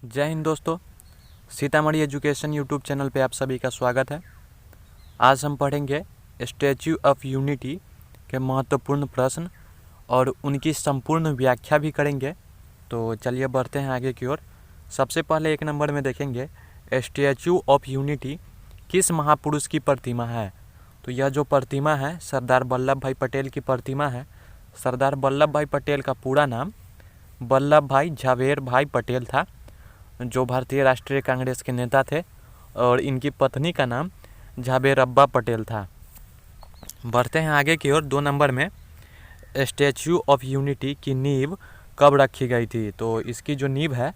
जय हिंद दोस्तों, Sitamarhi education YouTube channel पे आप सभी का स्वागत है। आज हम पढ़ेंगे स्टैच्यू ऑफ यूनिटी के महत्वपूर्ण प्रश्न और उनकी संपूर्ण व्याख्या भी करेंगे। तो चलिए बढ़ते हैं आगे की ओर। सबसे पहले 1 नंबर में देखेंगे स्टैच्यू ऑफ यूनिटी किस महापुरुष की प्रतिमा है। तो यह जो प्रतिमा है सरदार वल्लभ भाई पटेल की प्रतिमा है। सरदार वल्लभ भाई पटेल का पूरा नाम वल्लभ भाई झावेर भाई पटेल था, जो भारतीय राष्ट्रीय कांग्रेस के नेता थे, और इनकी पत्नी का नाम झाबेरअब्बा पटेल था। बढ़ते हैं आगे की ओर। 2 नंबर में स्टैच्यू ऑफ यूनिटी की नींव कब रखी गई थी। तो इसकी जो नींव है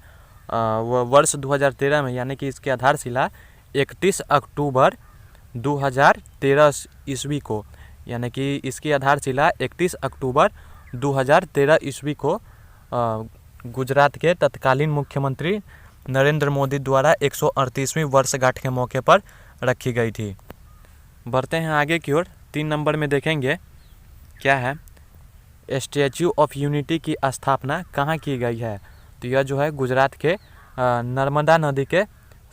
वह वर्ष 2013 में, यानी कि इसकी आधारशिला 31 अक्टूबर 2013 ईस्वी को, यानी कि इसकी आधारशिला 31 अक्टूबर 2013 ईस्वी को गुजरात के तत्कालीन मुख्यमंत्री नरेंद्र मोदी द्वारा 138वीं वर्षगांठ के मौके पर रखी गई थी। बढ़ते हैं आगे की ओर। 3 नंबर में देखेंगे क्या है, स्टैच्यू ऑफ यूनिटी की स्थापना कहाँ की गई है। तो यह जो है गुजरात के नर्मदा नदी के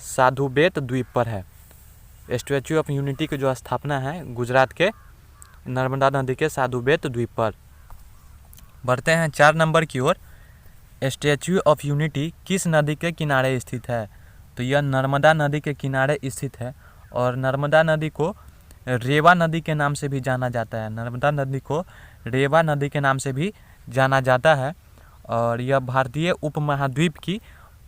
साधुबेत द्वीप पर है। स्टैच्यू ऑफ यूनिटी की जो स्थापना है गुजरात के नर्मदा नदी के साधुबेत द्वीप पर। बढ़ते हैं 4 नंबर की ओर। स्टैच्यू ऑफ यूनिटी किस नदी के किनारे स्थित है। तो यह नर्मदा नदी के किनारे स्थित है, और नर्मदा नदी को रेवा नदी के नाम से भी जाना जाता है। नर्मदा नदी को रेवा नदी के नाम से भी जाना जाता है, और यह भारतीय उपमहाद्वीप की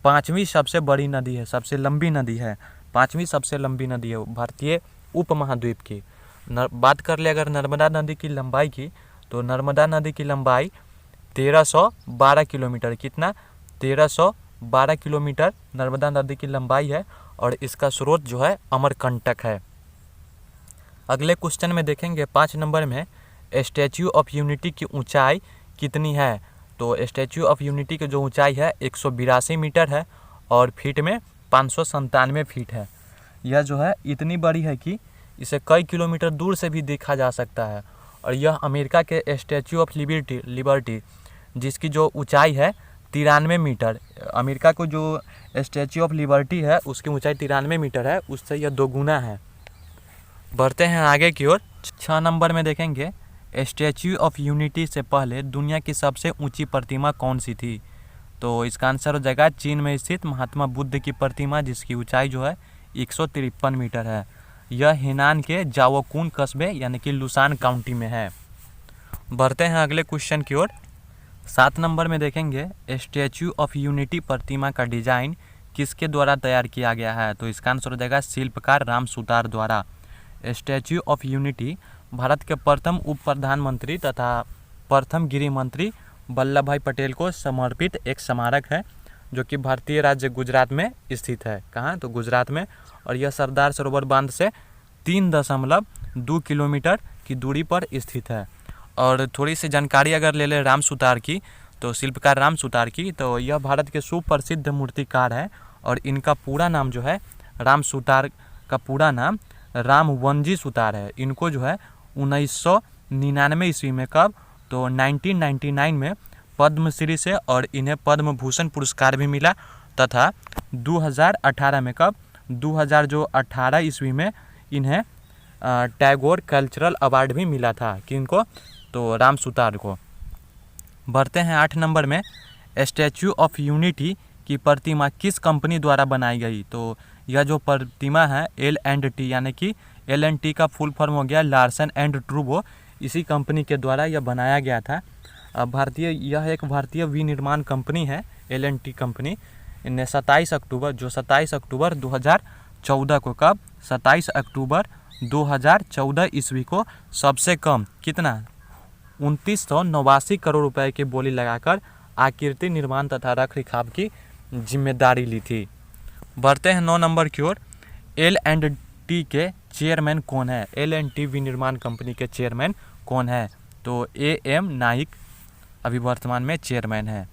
5वीं सबसे बड़ी नदी है, सबसे लंबी नदी है। 5वीं सबसे लंबी नदी है भारतीय उपमहाद्वीप की। बात कर ले अगर नर्मदा नदी की लंबाई की, तो नर्मदा नदी की लंबाई 1312 किलोमीटर, कितना 1312 किलोमीटर नर्मदा नदी की लंबाई है, और इसका स्रोत जो है अमरकंटक है। अगले क्वेश्चन में देखेंगे 5 नंबर में स्टैच्यू ऑफ यूनिटी की ऊंचाई कितनी है। तो स्टैच्यू ऑफ यूनिटी की जो ऊंचाई है 182 मीटर है, और फीट में 597 फीट है। यह जो है इतनी बड़ी है कि इसे कई किलोमीटर दूर से भी देखा जा सकता है। और यह अमेरिका के स्टैच्यू ऑफ लिबर्टी जिसकी जो ऊंचाई है 93 मीटर, अमेरिका को जो स्टैच्यू ऑफ लिबर्टी है उसकी ऊंचाई 93 मीटर है, उससे यह 2 गुना है। बढ़ते हैं आगे की ओर। 6 नंबर में देखेंगे स्टैच्यू ऑफ यूनिटी से पहले दुनिया की सबसे ऊंची प्रतिमा कौन सी थी। तो इसका आंसर हो जाएगा चीन में स्थित महात्मा बुद्ध की प्रतिमा, जिसकी ऊंचाई जो है 153 मीटर है। यह हेनान के जाओकुन कस्बे यानी कि लुसान काउंटी में है। बढ़ते हैं अगले क्वेश्चन की ओर। 7 नंबर में देखेंगे स्टैच्यू ऑफ यूनिटी प्रतिमा का डिजाइन किसके द्वारा तैयार किया गया है। तो इसका आंसर हो जाएगा शिल्पकार राम सुतार द्वारा। स्टैच्यू ऑफ यूनिटी भारत के प्रथम उप प्रधानमंत्री तथा प्रथम गृह मंत्री वल्लभ भाई पटेल को समर्पित एक स्मारक है, जो कि भारतीय राज्य गुजरात में स्थित है। कहाँ? तो गुजरात में। और यह सरदार सरोवर बांध से 3.2 किलोमीटर की दूरी पर स्थित है। और थोड़ी सी जानकारी अगर ले ले राम सुतार की, तो शिल्पकार राम सुतार की, तो यह भारत के सुप्रसिद्ध मूर्तिकार है, और इनका पूरा नाम जो है राम सुतार का पूरा नाम रामवंजी सुतार है। इनको जो है 1999 ईस्वी में, कब, तो 1999 में पद्मश्री से और इन्हें पद्म भूषण पुरस्कार भी मिला, तथा 2018 में, कब, 2018 ईस्वी में इन्हें टैगोर कल्चरल अवार्ड भी मिला था। किनको? तो राम सुतार को। बढ़ते हैं 8 नंबर में स्टैच्यू ऑफ यूनिटी की प्रतिमा किस कंपनी द्वारा बनाई गई। तो यह जो प्रतिमा है L&T, यानी कि L&T का फुल फॉर्म हो गया लार्सन एंड टूब्रो, इसी कंपनी के द्वारा यह बनाया गया था। यह एक भारतीय विनिर्माण कंपनी है L&T कंपनी। इन्हें 27 अक्टूबर 2014 को, कब, 27 अक्टूबर 2014 ईस्वी को सबसे कम कितना 2989 करोड़ रुपए की बोली लगाकर आकृति निर्माण तथा रखरखाव की जिम्मेदारी ली थी। बढ़ते हैं 9 नंबर की ओर। L&T के चेयरमैन कौन है। L&T विनिर्माण कंपनी के चेयरमैन कौन है। तो AM नाइक अभी वर्तमान में चेयरमैन है।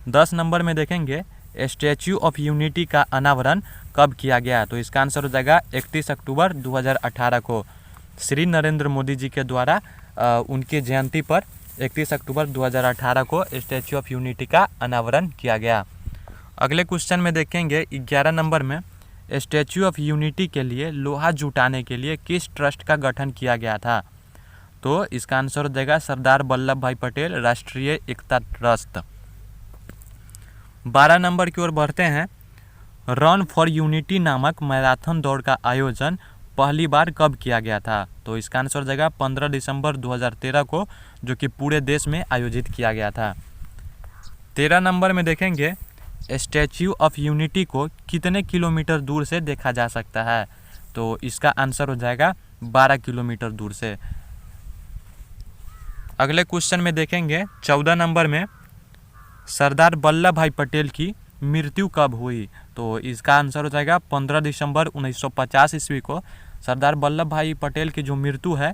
10 नंबर में देखेंगे स्टैच्यू ऑफ यूनिटी का अनावरण कब किया गया। तो इसका आंसर हो जाएगा 31 अक्टूबर 2018 को श्री नरेंद्र मोदी जी के द्वारा उनकी जयंती पर 31 अक्टूबर 2018 को स्टैच्यू ऑफ यूनिटी का अनावरण किया गया। अगले क्वेश्चन में देखेंगे 11 नंबर में, स्टैच्यू ऑफ यूनिटी के लिए लोहा जुटाने के लिए किस ट्रस्ट का गठन किया गया था? तो इसका आंसर हो जाएगा सरदार वल्लभ भाई पटेल राष्ट्रीय एकता ट्रस्ट। 12 नंबर की ओर बढ़ते हैं। रन फॉर यूनिटी नामक मैराथन दौड़ का आयोजन पहली बार कब किया गया था? तो इसका आंसर हो जाएगा 15 दिसंबर 2013 को, जो कि पूरे देश में आयोजित किया गया था। 13 नंबर में देखेंगे, स्टैच्यू ऑफ यूनिटी को कितने किलोमीटर दूर से देखा जा सकता है? तो इसका आंसर हो जाएगा 12 किलोमीटर दूर से। अगले क्वेश्चन में देखेंगे 14 नंबर में, सरदार वल्लभ भाई पटेल की मृत्यु कब हुई? तो इसका आंसर हो जाएगा 15 दिसंबर 1950 ईस्वी को सरदार वल्लभ भाई पटेल की जो मृत्यु है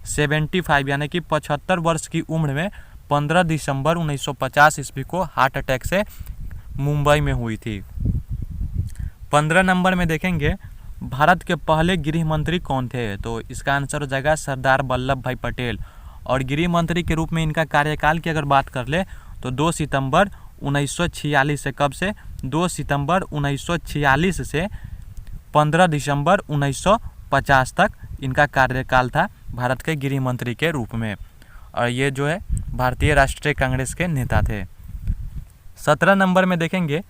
75 यानी कि 75 वर्ष की उम्र में 15 दिसंबर 1950 ईस्वी को हार्ट अटैक से मुंबई में हुई थी। 15 नंबर में देखेंगे, भारत के पहले गृह मंत्री कौन थे? तो इसका आंसर हो जाएगा सरदार वल्लभ भाई पटेल। और गृह मंत्री के रूप में इनका कार्यकाल की अगर बात कर ले तो 2 सितंबर 1946 से कब से 2 सितंबर 1946 से 15 दिसंबर 1950 तक इनका कार्यकाल था भारत के गृह मंत्री के रूप में। और ये जो है भारतीय राष्ट्रीय कांग्रेस के नेता थे। 17 नंबर में देखेंगे,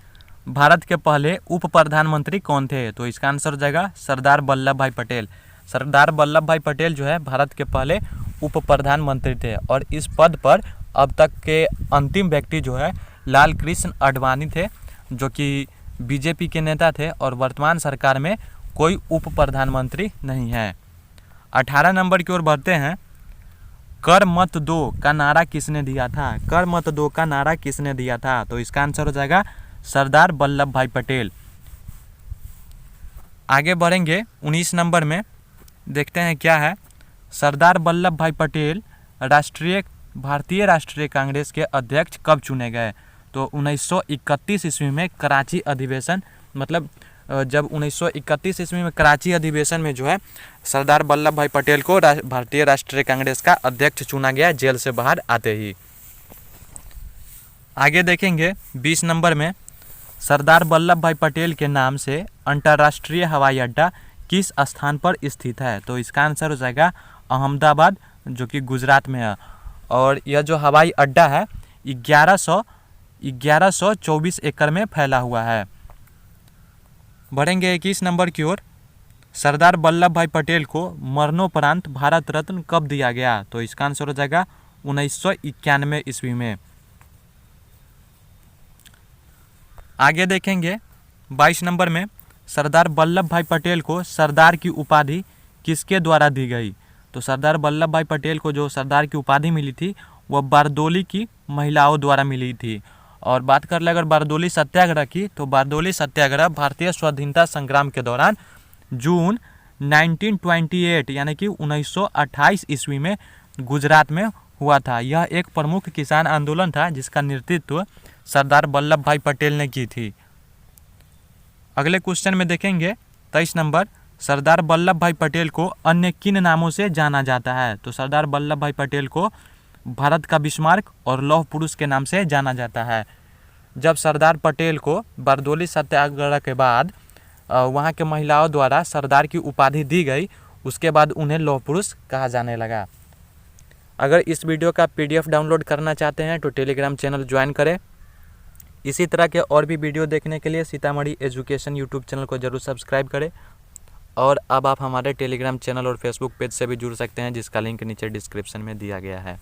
भारत के पहले उप प्रधानमंत्री कौन थे? तो इसका आंसर हो जाएगा सरदार वल्लभ भाई पटेल। सरदार वल्लभ भाई पटेल जो है भारत के पहले उप प्रधानमंत्री थे और इस पद पर अब तक के अंतिम व्यक्ति जो है लाल कृष्ण आडवाणी थे, जो कि बीजेपी के नेता थे और वर्तमान सरकार में कोई उप प्रधानमंत्री नहीं है। 18 नंबर की ओर बढ़ते हैं। कर मत दो का नारा किसने दिया था? कर मत दो का नारा किसने दिया था? तो इसका आंसर हो जाएगा सरदार वल्लभ भाई पटेल। आगे बढ़ेंगे 19 नंबर में, देखते हैं क्या है। सरदार वल्लभ भाई पटेल भारतीय राष्ट्रीय कांग्रेस के अध्यक्ष कब चुने गए? तो 1931 ईस्वी में कराची अधिवेशन, मतलब जब 1931 ईस्वी में कराची अधिवेशन में जो है सरदार वल्लभ भाई पटेल को भारतीय राष्ट्रीय कांग्रेस का अध्यक्ष चुना गया जेल से बाहर आते ही। आगे देखेंगे 20 नंबर में, सरदार वल्लभ भाई पटेल के नाम से अंतर्राष्ट्रीय हवाई अड्डा किस स्थान पर स्थित है? तो इसका आंसर हो जाएगा अहमदाबाद, जो कि गुजरात में है। और यह जो हवाई अड्डा है 1124 एकड़ में फैला हुआ है। बढ़ेंगे 21 नंबर की ओर। सरदार वल्लभ भाई पटेल को मरणोपरांत भारत रत्न कब दिया गया? तो इसका आंसर हो जाएगा 1991 ईस्वी में। आगे देखेंगे 22 नंबर में, सरदार वल्लभ भाई पटेल को सरदार की उपाधि किसके द्वारा दी गई? तो सरदार वल्लभ भाई पटेल को जो सरदार की उपाधि मिली थी वह बारदोली की महिलाओं द्वारा मिली थी। और बात कर ले अगर बारदोली सत्याग्रह की, तो बारदोली सत्याग्रह भारतीय स्वाधीनता संग्राम के दौरान जून 1928 यानी कि 1928 ईस्वी में गुजरात में हुआ था। यह एक प्रमुख किसान आंदोलन था जिसका नेतृत्व सरदार वल्लभ भाई पटेल ने की थी। अगले क्वेश्चन में देखेंगे 23 नंबर, सरदार वल्लभ भाई पटेल को अन्य किन नामों से जाना जाता है? तो सरदार वल्लभ भाई पटेल को भारत का बिस्मार्क और लौह पुरुष के नाम से जाना जाता है। जब सरदार पटेल को बारदोली सत्याग्रह के बाद वहाँ के महिलाओं द्वारा सरदार की उपाधि दी गई, उसके बाद उन्हें लौह पुरुष कहा जाने लगा। अगर इस वीडियो का PDF डाउनलोड करना चाहते हैं तो टेलीग्राम चैनल ज्वाइन करें। इसी तरह के और भी वीडियो देखने के लिए सीतामढ़ी एजुकेशन यूट्यूब चैनल को जरूर सब्सक्राइब करें। और अब आप हमारे टेलीग्राम चैनल और फेसबुक पेज से भी जुड़ सकते हैं, जिसका लिंक नीचे डिस्क्रिप्शन में दिया गया है।